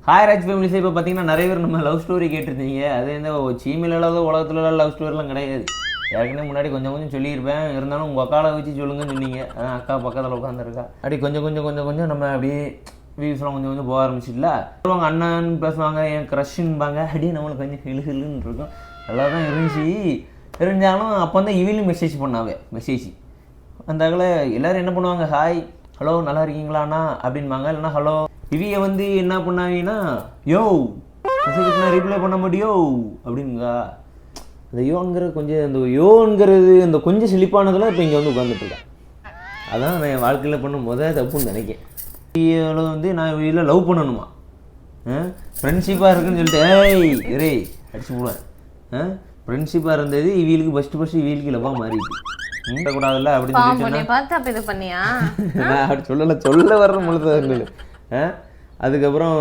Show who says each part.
Speaker 1: Hi Raj families. இப்போ பார்த்தீங்கன்னா நிறைய பேர் நம்ம லவ் ஸ்டோரி கேட்டிருந்தீங்க. அது இந்த சீமையில் இல்லாத உலகத்துல லவ் ஸ்டோரிலாம் கிடையாது. ஏற்கனவே முன்னாடி கொஞ்சம் சொல்லியிருப்பேன். இருந்தாலும் உங்கள் அக்காவை வச்சு சொல்லுங்கன்னு சொன்னீங்க. அக்கா பக்கத்தில் உட்காந்துருக்கா. அப்படி கொஞ்சம் நம்ம அப்படியே வியூஸ்லாம் கொஞ்சம் போக ஆரம்பிச்சிடல. அவங்க அண்ணன் பேசுவாங்க, என் க்ரஷ்ன்பாங்க. அப்படியே நம்மளுக்கு கொஞ்சம் ஹிலுன்னு இருக்கும். நல்லா தான் இருந்தாலும் அப்போ வந்து இவங்களும் மெசேஜ் பண்ணாவே அந்த அகல எல்லோரும் என்ன பண்ணுவாங்க, ஹாய் ஹலோ நல்லா இருக்கீங்களாண்ணா அப்படின்பாங்க. இல்லைனா ஹலோ. இவிய வந்து என்ன பண்ணாங்கன்னா, யோ மெசேஜ் ரிப்ளை பண்ண முடியோ அப்படிங்க. அந்த யோங்கிற கொஞ்சம் இந்த யோங்கிறது இந்த கொஞ்சம் சிலிப்பானதில் இப்போ இங்கே வந்து உட்காந்துட்ருக்கேன். அதான் நான் என் வாழ்க்கையில் பண்ணும் தப்புன்னு நினைக்கிறேன். வந்து நான் இதில் லவ் பண்ணணுமா, ஃப்ரெண்ட்ஷிப்பாக இருக்குன்னு சொல்லிட்டு ஏய் அடிச்சு போடுவேன். ஃப்ரெண்ட்ஷிப்பாக இருந்தது இவளுக்கு ஃபஸ்ட்டு இவளுக்கு லவ்வாக மாறிடுச்சு. கூடாதுல்ல அப்படின்னு
Speaker 2: சொல்லிட்டு
Speaker 1: அப்படி சொல்ல வர்ற முழுது. அதுக்கப்புறம்